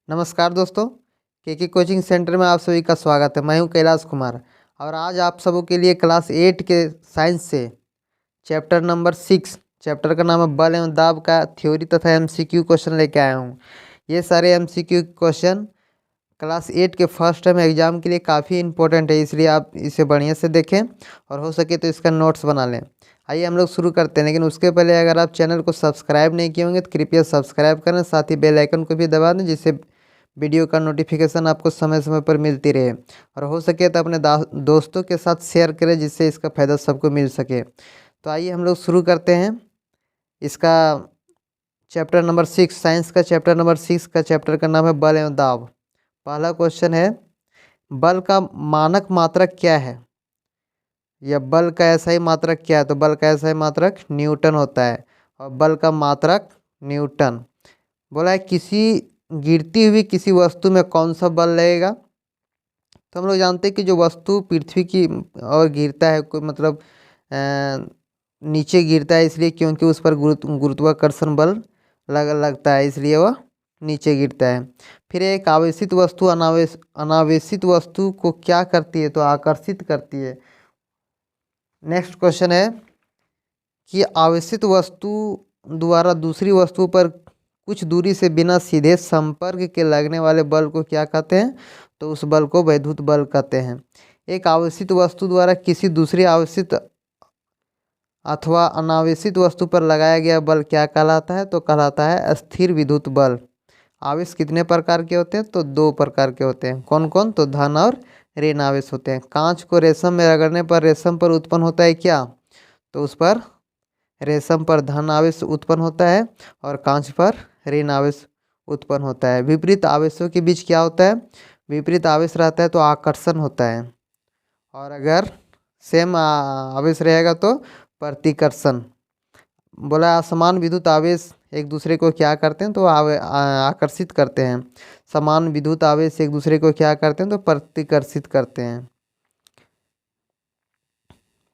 नमस्कार दोस्तों, के कोचिंग सेंटर में आप सभी का स्वागत है। मैं हूं कैलाश कुमार और आज आप सबों के लिए क्लास 8 के साइंस से चैप्टर नंबर 6, चैप्टर का नाम है बल एवं दाब का थ्योरी तथा एमसीक्यू क्वेश्चन लेके आया हूं। ये सारे एमसीक्यू क्वेश्चन क्लास 8 के फर्स्ट टाइम एग्जाम के लिए काफ़ी इंपॉर्टेंट है, इसलिए आप इसे बढ़िया से देखें और हो सके तो इसका नोट्स बना लें। आइए हम लोग शुरू करते हैं, लेकिन उसके पहले अगर आप चैनल को सब्सक्राइब नहीं किए होंगे तो कृपया सब्सक्राइब करें, साथ ही बेल आइकन को भी दबा दें जिससे वीडियो का नोटिफिकेशन आपको समय समय पर मिलती रहे। और हो सके तो अपने दोस्तों के साथ शेयर करें जिससे इसका फ़ायदा सबको मिल सके। तो आइए हम लोग शुरू करते हैं इसका चैप्टर नंबर 6, साइंस का चैप्टर नंबर 6 का चैप्टर का नाम है बल एवं दाब। पहला क्वेश्चन है, बल का मानक मात्रक क्या है? या बल का ऐसा ही मात्रक क्या है? तो बल का ऐसा ही मात्रक न्यूटन होता है और बल का मात्रक न्यूटन। बोला है किसी गिरती हुई किसी वस्तु में कौन सा बल लगेगा? तो हम लोग जानते हैं कि जो वस्तु पृथ्वी की और गिरता है, कोई मतलब नीचे गिरता है इसलिए क्योंकि उस पर गुरुत्वाकर्षण बल लगता है, इसलिए वह नीचे गिरता है। फिर एक आवेशित वस्तु अनावेशित वस्तु को क्या करती है? तो आकर्षित करती है। नेक्स्ट क्वेश्चन है कि आवेशित वस्तु द्वारा दूसरी वस्तु पर कुछ दूरी से बिना सीधे संपर्क के लगने वाले बल को क्या कहते हैं? तो उस बल को वैद्युत बल कहते हैं। एक आवेशित वस्तु द्वारा किसी दूसरी आवेशित अथवा अनावेशित वस्तु पर लगाया गया बल क्या कहलाता है? तो कहलाता है स्थिर विद्युत बल। आवेश कितने प्रकार के होते हैं? तो 2 प्रकार के होते हैं। कौन कौन? तो धन और ऋण आवेश होते हैं। कांच को रेशम में रगड़ने पर रेशम पर उत्पन्न होता है क्या? तो उस पर रेशम पर धन आवेश उत्पन्न होता है और कांच पर ऋण आवेश उत्पन्न होता है। विपरीत आवेशों के बीच क्या होता है? विपरीत आवेश रहता है तो आकर्षण होता है, और अगर सेम आवेश रहेगा तो प्रतिकर्षण। बोला असमान विद्युत आवेश एक दूसरे को क्या करते हैं? तो आकर्षित करते हैं। समान विद्युत आवेश एक दूसरे को क्या करते हैं? तो प्रतिकर्षित करते हैं।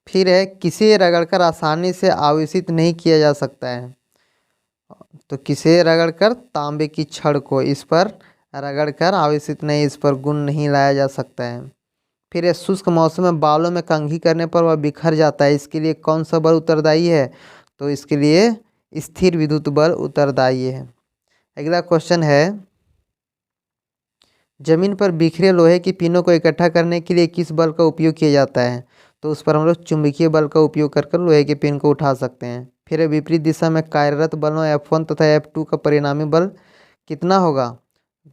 फिर है किसे रगड़कर आसानी से आवेशित नहीं किया जा सकता है? तो किसे रगड़कर? तांबे की छड़ को, इस पर रगड़कर आवेशित नहीं, इस पर गुण नहीं लाया जा सकता है। फिर ये शुष्क मौसम में बालों में कंघी करने पर वह बिखर जाता है, इसके लिए कौन सा बल उत्तरदायी है? तो इसके लिए स्थिर विद्युत बल उत्तरदायी है। अगला क्वेश्चन है, जमीन पर बिखरे लोहे की पिनों को इकट्ठा करने के लिए किस बल का उपयोग किया जाता है? तो उस पर हम लोग चुंबकीय बल का उपयोग कर लोहे के पिन को उठा सकते हैं। फिर विपरीत दिशा में कार्यरत बलों F1 तथा F2 का परिणामी बल कितना होगा?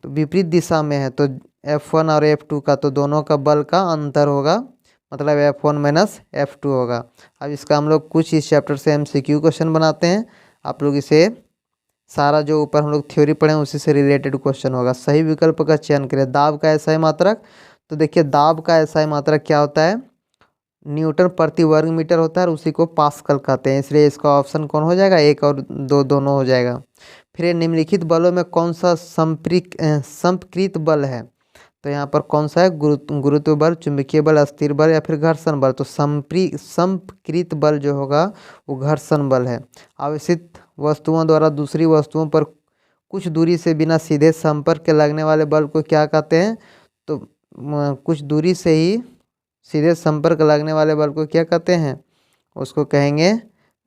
तो विपरीत दिशा में है तो F1 और F2 का, तो दोनों का बल का अंतर होगा, मतलब F1 माइनस F2 होगा। अब इसका हम लोग कुछ इस चैप्टर से MCQ क्वेश्चन बनाते हैं। आप लोग इसे सारा जो ऊपर हम लोग थ्योरी पढ़े उसी से रिलेटेड क्वेश्चन होगा। सही विकल्प का चयन करें। दाब का एसआई मात्रक, तो देखिए दाब का एसआई मात्रक क्या होता है? न्यूटन प्रति वर्ग मीटर होता है और उसी को पास्कल कहते हैं, इसलिए इसका ऑप्शन कौन हो जाएगा? 1 और 2 दोनों हो जाएगा। फिर निम्नलिखित बलों में कौन सा संपकृत बल है? तो यहाँ पर कौन सा है? गुरुत्व बल, चुंबकीय बल, अस्थिर बल या फिर घर्षण बल? तो संपकृत बल जो होगा वो घर्षण बल है। आवेशित वस्तुओं द्वारा दूसरी वस्तुओं पर कुछ दूरी से बिना सीधे संपर्क के लगने वाले बल को क्या कहते हैं? तो कुछ दूरी से ही सीधे संपर्क लगने वाले बल को क्या कहते हैं? उसको कहेंगे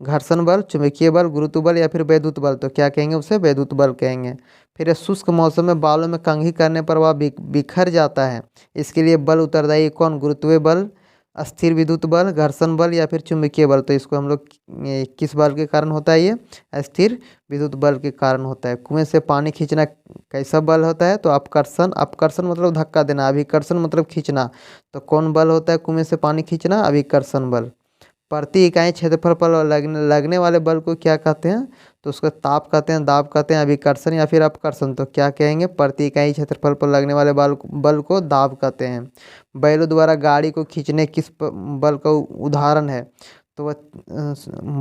घर्षण बल, चुंबकीय बल, गुरुत्व बल या फिर वैद्युत बल। तो क्या कहेंगे? उसे वैद्युत बल कहेंगे। फिर शुष्क मौसम में बालों में कंघी करने पर वह बिखर जाता है, इसके लिए बल उत्तरदायी कौन? गुरुत्वीय बल, अस्थिर विद्युत बल, घर्षण बल या फिर चुंबकीय बल। तो इसको हम लोग किस बल के कारण होता है? ये स्थिर विद्युत बल के कारण होता है। कुएं से पानी खींचना कैसा बल होता है? तो अपकर्षण। अपकर्षण मतलब धक्का देना, अभिकर्षण मतलब खींचना। तो कौन बल होता है कुएं से पानी खींचना? अभिकर्षण बल। प्रति इकाई क्षेत्रफल पर लगने वाले बल को क्या कहते हैं? तो उसको ताप कहते हैं, दाब कहते हैं, अभिकर्षण या फिर अपकर्षण। तो क्या कहेंगे? प्रति इकाई क्षेत्रफल पर लगने वाले बल को दाब कहते हैं। बैलों द्वारा गाड़ी को खींचने किस बल का उदाहरण है? तो वह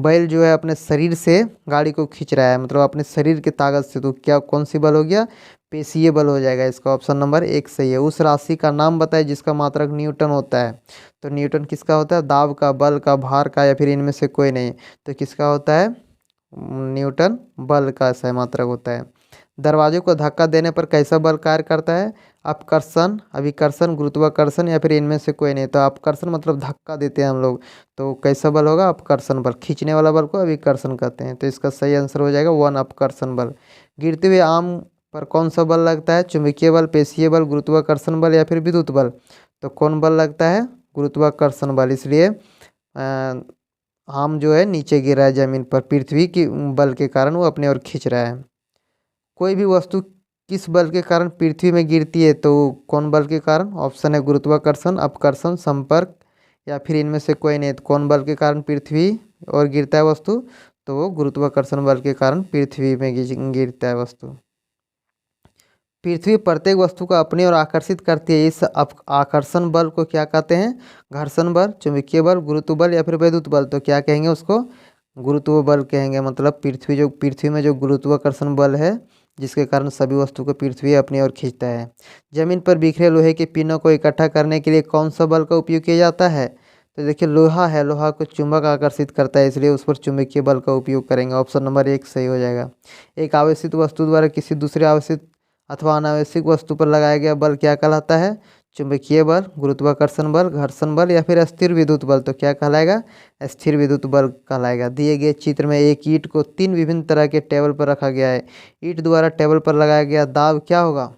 बैल जो है अपने शरीर से गाड़ी को खींच रहा है, मतलब अपने शरीर की ताकत से। तो क्या कौन सी बल हो गया? पेशीय बल हो जाएगा। इसका ऑप्शन नंबर 1 सही है। उस राशि का नाम बताए जिसका मात्रक न्यूटन होता है। तो न्यूटन किसका होता है? दाब का, बल का, भार का या फिर इनमें से कोई नहीं। तो किसका होता है? न्यूटन बल का सही मात्रक होता है। दरवाजे को धक्का देने पर कैसा बल कार्य करता है? अपकर्षण, अभिकर्षण, गुरुत्वाकर्षण या फिर इनमें से कोई नहीं। तो अपकर्षण मतलब धक्का देते हैं हम लोग, तो कैसा बल होगा? अपकर्षण बल। खींचने वाला बल को अभिकर्षण कहते हैं। तो इसका सही आंसर हो जाएगा 1 अपकर्षण बल। गिरते हुए आम पर कौन सा बल लगता है? चुंबकीय बल, पेशीय बल, गुरुत्वाकर्षण बल या फिर विद्युत बल। तो कौन बल लगता है? गुरुत्वाकर्षण बल। इसलिए आम जो है नीचे गिर रहा है जमीन पर, पृथ्वी की बल के कारण वो अपने ओर खींच रहा है। कोई भी वस्तु किस बल के कारण पृथ्वी में गिरती है? तो कौन बल के कारण? ऑप्शन है गुरुत्वाकर्षण, अपकर्षण, संपर्क या फिर इनमें से कोई नहीं। तो कौन बल के कारण पृथ्वी और गिरता है वस्तु? तो वो गुरुत्वाकर्षण बल के कारण पृथ्वी में गिरता है वस्तु। पृथ्वी प्रत्येक वस्तु को अपनी ओर आकर्षित करती है, इस आकर्षण बल को क्या कहते हैं? घर्षण बल, चुंबकीय बल, गुरुत्व बल या फिर विद्युत बल। तो क्या कहेंगे उसको? गुरुत्व बल कहेंगे। मतलब पृथ्वी में जो गुरुत्वाकर्षण बल है जिसके कारण सभी वस्तु को पृथ्वी अपनी ओर खींचता है। जमीन पर बिखरे लोहे के पिनों को इकट्ठा करने के लिए कौन सा बल का उपयोग किया जाता है? तो देखिए लोहा है, लोहा को चुंबक आकर्षित करता है, इसलिए उस पर चुंबकीय बल का उपयोग करेंगे। ऑप्शन नंबर 1 सही हो जाएगा। एक आवेशित वस्तु द्वारा किसी दूसरे आवेशित अथवा अनावश्यक वस्तु पर लगाया गया बल क्या कहलाता है? चुंबकीय बल, गुरुत्वाकर्षण बल, घर्षण बल या फिर स्थिर विद्युत बल। तो क्या कहलाएगा? स्थिर विद्युत बल कहलाएगा। दिए गए चित्र में एक ईंट को 3 विभिन्न तरह के टेबल पर रखा गया है। ईंट द्वारा टेबल पर लगाया गया दाब क्या होगा?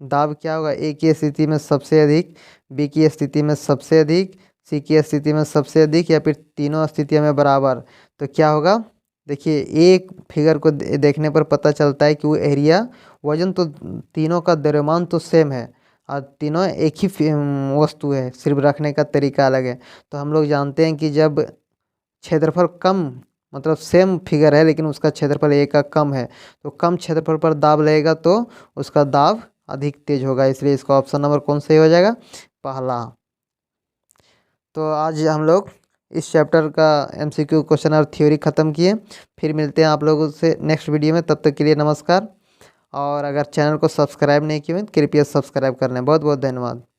दाब क्या होगा? ए की स्थिति में सबसे अधिक, बी की स्थिति में सबसे अधिक, सी की स्थिति में सबसे अधिक या फिर तीनों स्थितियों में बराबर। तो क्या होगा? देखिए एक फिगर को देखने पर पता चलता है कि वो एरिया, वजन तो तीनों का द्रव्यमान तो सेम है और तीनों एक ही वस्तु है, सिर्फ रखने का तरीका अलग है। तो हम लोग जानते हैं कि जब क्षेत्रफल कम, मतलब सेम फिगर है लेकिन उसका क्षेत्रफल एक का कम है, तो कम क्षेत्रफल पर दाब लगेगा तो उसका दाब अधिक तेज होगा। इसलिए इसका ऑप्शन नंबर कौन सही हो जाएगा? पहला। तो आज हम लोग इस चैप्टर का MCQ क्वेश्चन और थ्योरी ख़त्म किए। फिर मिलते हैं आप लोगों से नेक्स्ट वीडियो में, तब तक के लिए नमस्कार। और अगर चैनल को सब्सक्राइब नहीं किए तो कृपया सब्सक्राइब कर लें। बहुत बहुत धन्यवाद।